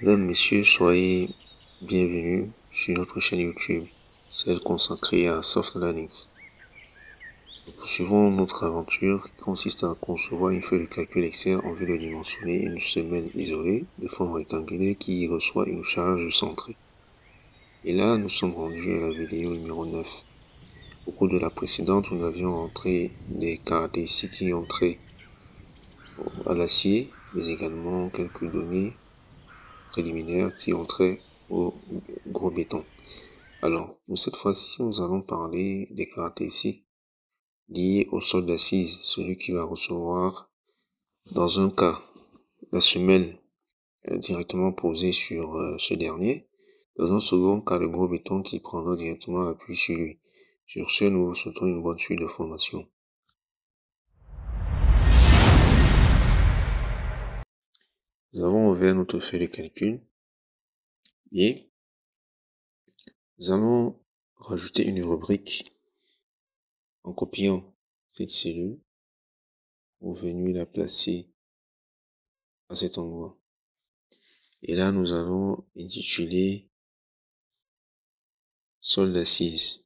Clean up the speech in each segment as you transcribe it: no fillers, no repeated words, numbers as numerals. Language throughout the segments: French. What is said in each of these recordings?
Mesdames, Messieurs, soyez bienvenus sur notre chaîne YouTube, celle consacrée à Soft Learnings. Nous poursuivons notre aventure qui consiste à concevoir une feuille de calcul Excel en vue de dimensionner une semelle isolée de forme rectangulaire qui reçoit une charge centrée. Et là, nous sommes rendus à la vidéo numéro 9. Au cours de la précédente, nous avions entré des caractéristiques qui ont trait à l'acier, mais également quelques données préliminaires qui ont trait au gros béton. Alors, pour cette fois-ci, nous allons parler des caractéristiques liées au sol d'assise, celui qui va recevoir, dans un cas, la semelle directement posée sur ce dernier, dans un second cas, le gros béton qui prendra directement appui sur lui. Sur ce, nous vous souhaitons une bonne suite de formation. Nous avons ouvert notre feuille de calcul et nous allons rajouter une rubrique en copiant cette cellule pour venir la placer à cet endroit. Et là, nous allons intituler sol d'assise.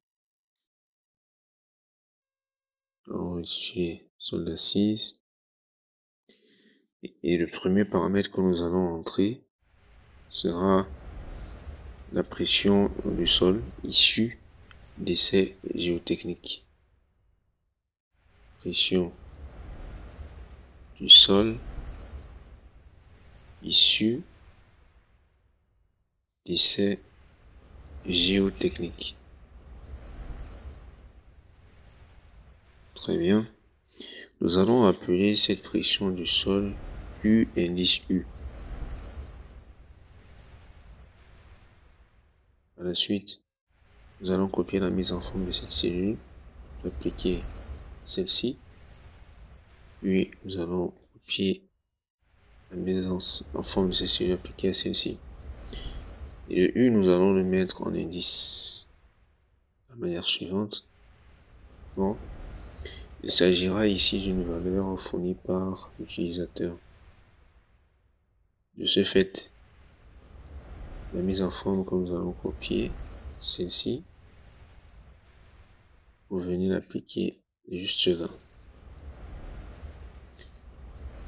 Nous allons intituler sol d'assise. Et le premier paramètre que nous allons entrer sera la pression du sol issue d'essais géotechniques. Pression du sol issue d'essais géotechniques. Très bien. Nous allons appeler cette pression du sol Q indice U. À la suite, nous allons copier la mise en forme de cette cellule, l'appliquer à celle-ci. Puis nous allons copier la mise en forme de cette cellule appliquée à celle-ci. Et le U, nous allons le mettre en indice de la manière suivante. Bon. Il s'agira ici d'une valeur fournie par l'utilisateur. De ce fait, la mise en forme que nous allons copier, celle-ci, pour venir l'appliquer juste là.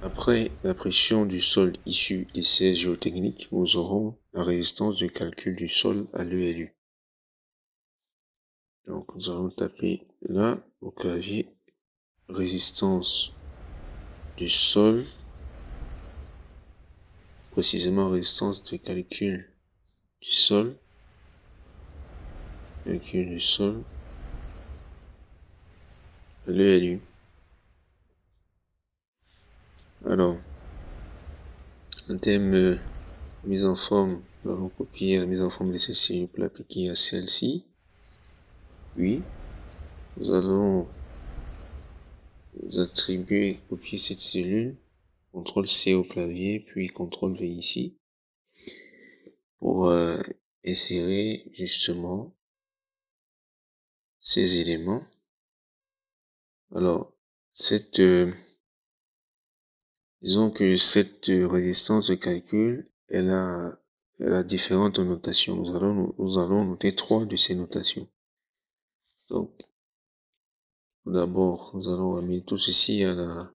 Après la pression du sol issue d'essais géotechniques, nous aurons la résistance de calcul du sol à l'ELU. Donc nous allons taper là au clavier résistance du sol, précisément résistance de calcul du sol, à l'ELU. Alors, en termes de mise en forme, nous allons copier la mise en forme de cette cellule pour l'appliquer à celle-ci. Puis, nous allons attribuer, copier cette cellule, CTRL-C au clavier, puis CTRL-V ici, pour insérer justement ces éléments. Alors, disons que cette résistance de calcul, elle a différentes notations. Nous allons noter 3 de ces notations. Donc, tout d'abord, nous allons amener tout ceci à la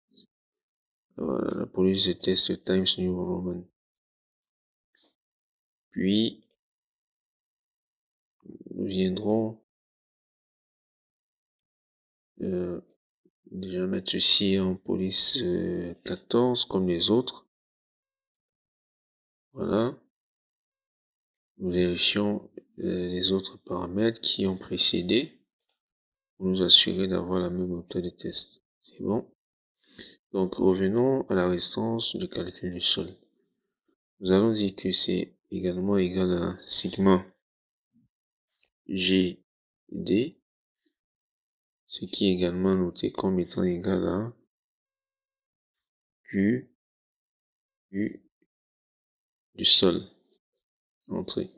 police de test Times New Roman. Puis, nous viendrons déjà mettre ceci en police 14 comme les autres. Voilà. Nous vérifions les autres paramètres qui ont précédé pour nous assurer d'avoir la même hauteur de test. C'est bon. Donc, revenons à la résistance du calcul du sol. Nous allons dire que c'est également égal à sigma GD, ce qui est également noté comme étant égal à Q U du sol. Entrée.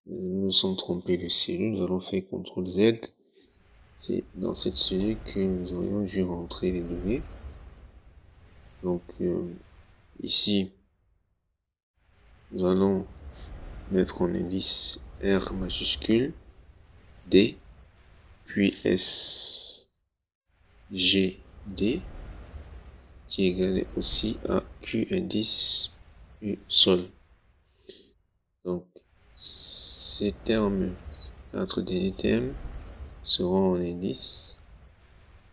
Nous nous sommes trompés de cellule, nous allons faire CTRL Z. C'est dans cette cellule que nous aurions dû rentrer les données. Donc ici, nous allons mettre en indice R majuscule, D, puis S, G, D, qui est égal aussi à Q indice U sol. Donc, ces termes, 4 derniers termes, seront en indice.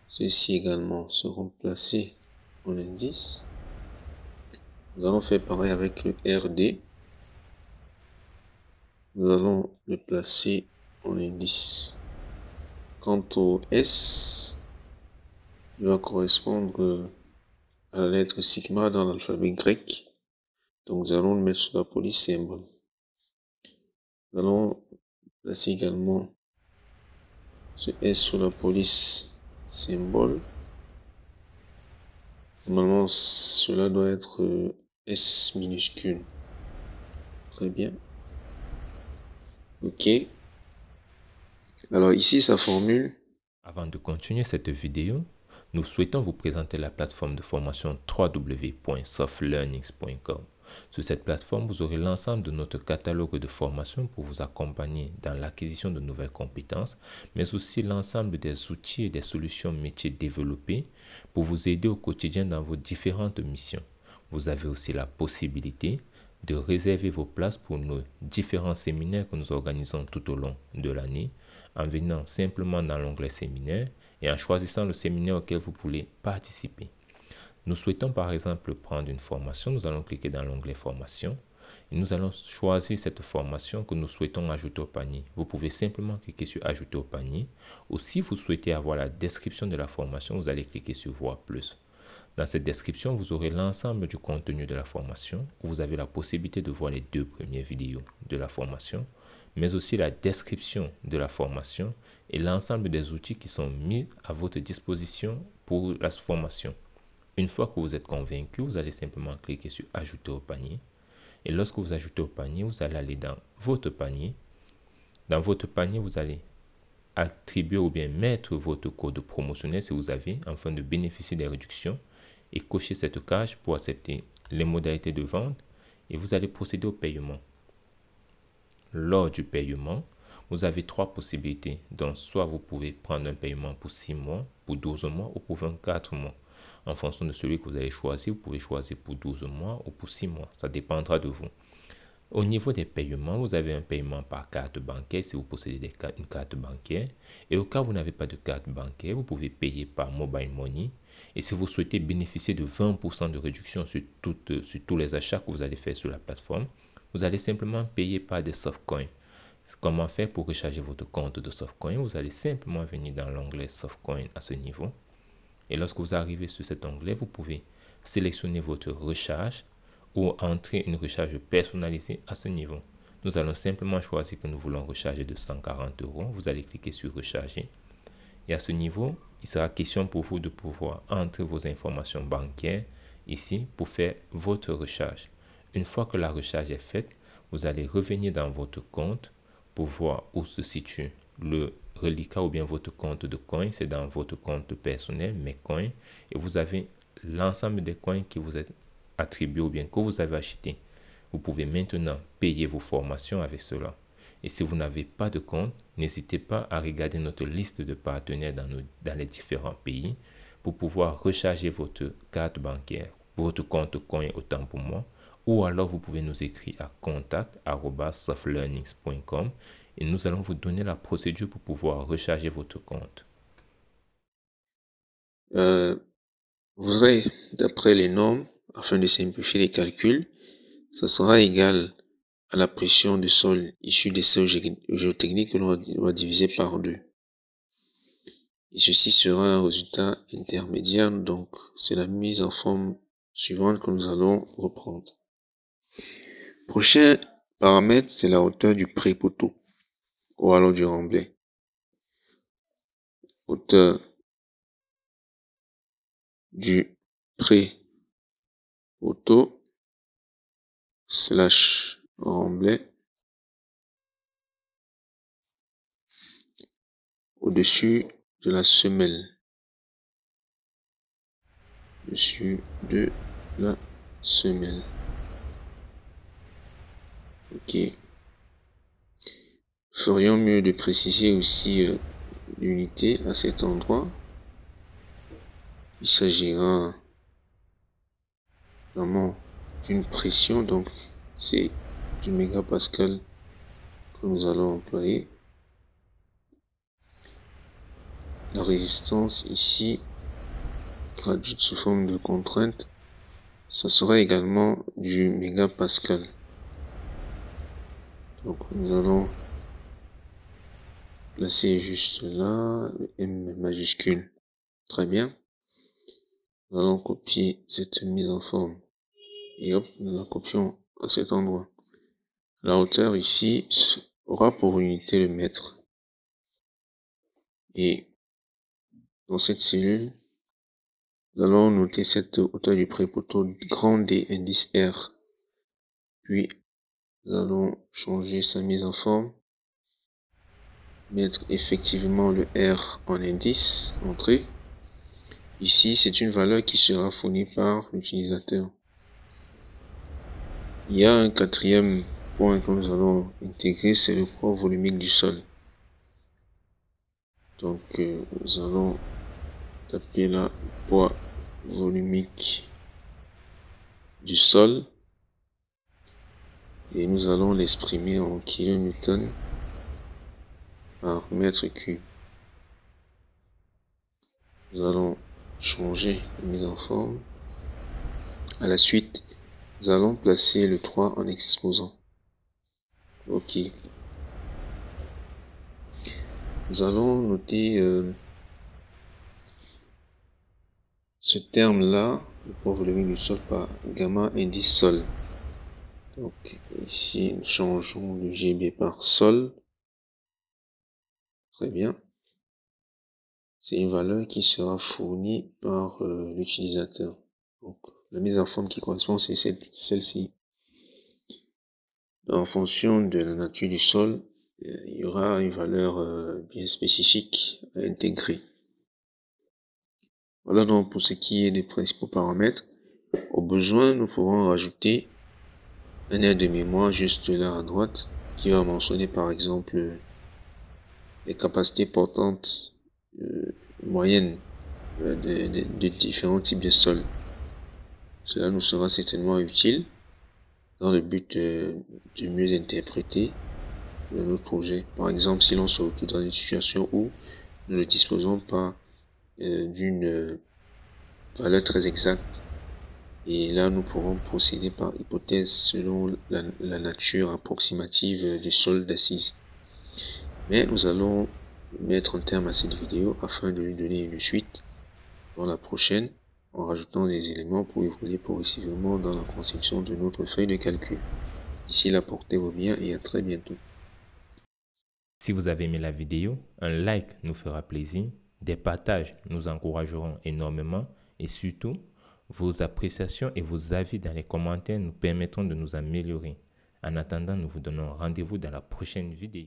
Ceux-ci également seront placés en indice. Nous allons faire pareil avec le RD. Nous allons le placer en indice. Quant au S, il va correspondre à la lettre sigma dans l'alphabet grec. Donc nous allons le mettre sous la police symbole. Nous allons placer également ce S sous la police symbole. Normalement, cela doit être S minuscule. Très bien. Ok. Alors ici, sa formule. Avant de continuer cette vidéo, nous souhaitons vous présenter la plateforme de formation www.softlearnings.com. Sur cette plateforme, vous aurez l'ensemble de notre catalogue de formations pour vous accompagner dans l'acquisition de nouvelles compétences, mais aussi l'ensemble des outils et des solutions métiers développés pour vous aider au quotidien dans vos différentes missions. Vous avez aussi la possibilité de réserver vos places pour nos différents séminaires que nous organisons tout au long de l'année en venant simplement dans l'onglet séminaire et en choisissant le séminaire auquel vous voulez participer. Nous souhaitons par exemple prendre une formation, nous allons cliquer dans l'onglet formation et nous allons choisir cette formation que nous souhaitons ajouter au panier. Vous pouvez simplement cliquer sur ajouter au panier ou si vous souhaitez avoir la description de la formation, vous allez cliquer sur voir plus. Dans cette description, vous aurez l'ensemble du contenu de la formation. Vous avez la possibilité de voir les 2 premières vidéos de la formation, mais aussi la description de la formation et l'ensemble des outils qui sont mis à votre disposition pour la formation. Une fois que vous êtes convaincu, vous allez simplement cliquer sur ajouter au panier. Et lorsque vous ajoutez au panier, vous allez aller dans votre panier. Dans votre panier, vous allez attribuer ou bien mettre votre code promotionnel si vous avez, afin de bénéficier des réductions, et cocher cette case pour accepter les modalités de vente et vous allez procéder au paiement. Lors du paiement, vous avez 3 possibilités. Donc, soit vous pouvez prendre un paiement pour 6 mois, pour 12 mois ou pour 24 mois. En fonction de celui que vous allez choisir, vous pouvez choisir pour 12 mois ou pour 6 mois. Ça dépendra de vous. Au niveau des paiements, vous avez un paiement par carte bancaire si vous possédez une carte bancaire. Et au cas où vous n'avez pas de carte bancaire, vous pouvez payer par mobile money. Et si vous souhaitez bénéficier de 20% de réduction sur tous les achats que vous allez faire sur la plateforme, vous allez simplement payer par des softcoins. Comment faire pour recharger votre compte de softcoin? Vous allez simplement venir dans l'onglet softcoin à ce niveau. Et lorsque vous arrivez sur cet onglet, vous pouvez sélectionner votre recharge ou entrer une recharge personnalisée à ce niveau. Nous allons simplement choisir que nous voulons recharger de 140 €. Vous allez cliquer sur recharger. Et à ce niveau, il sera question pour vous de pouvoir entrer vos informations bancaires ici pour faire votre recharge. Une fois que la recharge est faite, vous allez revenir dans votre compte pour voir où se situe le reliquat ou bien votre compte de coins. C'est dans votre compte personnel, mes coins. Et vous avez l'ensemble des coins qui vous est attribué ou bien que vous avez acheté. Vous pouvez maintenant payer vos formations avec cela. Et si vous n'avez pas de compte, n'hésitez pas à regarder notre liste de partenaires dans les différents pays pour pouvoir recharger votre carte bancaire, votre compte coin autant pour moi, ou alors vous pouvez nous écrire à contact@softlearnings.com et nous allons vous donner la procédure pour pouvoir recharger votre compte. Vous verrez, d'après les normes, afin de simplifier les calculs, ça sera égal à la pression de sol issue des seuils géotechniques que l'on va diviser par 2. Et ceci sera un résultat intermédiaire, donc c'est la mise en forme suivante que nous allons reprendre. Prochain paramètre, c'est la hauteur du pré-poteau, ou alors du remblai. Hauteur du pré-poteau slash remblai au-dessus de la semelle. Dessus de la semelle. Ok. Ferions mieux de préciser aussi l'unité à cet endroit. Il s'agira vraiment d'une pression, donc c'est du mégapascal que nous allons employer. La résistance ici, traduite sous forme de contrainte, ça sera également du mégapascal. Donc nous allons placer juste là, le M majuscule. Très bien. Nous allons copier cette mise en forme. Et hop, nous la copions à cet endroit. La hauteur ici aura pour unité le mètre. Et dans cette cellule, nous allons noter cette hauteur du prépoteau grand D indice R. Puis, nous allons changer sa mise en forme. Mettre effectivement le R en indice, entrée. Ici, c'est une valeur qui sera fournie par l'utilisateur. Il y a un quatrième point que nous allons intégrer, c'est le poids volumique du sol. Donc, nous allons taper là poids volumique du sol et nous allons l'exprimer en kilonewton par mètre cube. Nous allons changer la mise en forme. À la suite, nous allons placer le 3 en exposant. Ok. Nous allons noter ce terme-là, le poids volumique du sol par gamma indice sol. Donc ici, nous changeons le GB par sol. Très bien. C'est une valeur qui sera fournie par l'utilisateur. Donc la mise en forme qui correspond, c'est celle-ci. En fonction de la nature du sol, il y aura une valeur bien spécifique à intégrer. Voilà donc pour ce qui est des principaux paramètres. Au besoin, nous pourrons rajouter un aide de mémoire juste là à droite qui va mentionner par exemple les capacités portantes moyennes de différents types de sols. Cela nous sera certainement utile dans le but de mieux interpréter notre projet. Par exemple, si l'on se retrouve dans une situation où nous ne disposons pas d'une valeur très exacte, et là nous pourrons procéder par hypothèse selon la nature approximative du sol d'assise. Mais nous allons mettre un terme à cette vidéo afin de lui donner une suite dans la prochaine, en rajoutant des éléments pour évoluer progressivement dans la conception de notre feuille de calcul. D'ici là, portez-vous bien et à très bientôt. Si vous avez aimé la vidéo, un like nous fera plaisir, des partages nous encourageront énormément et surtout, vos appréciations et vos avis dans les commentaires nous permettront de nous améliorer. En attendant, nous vous donnons rendez-vous dans la prochaine vidéo.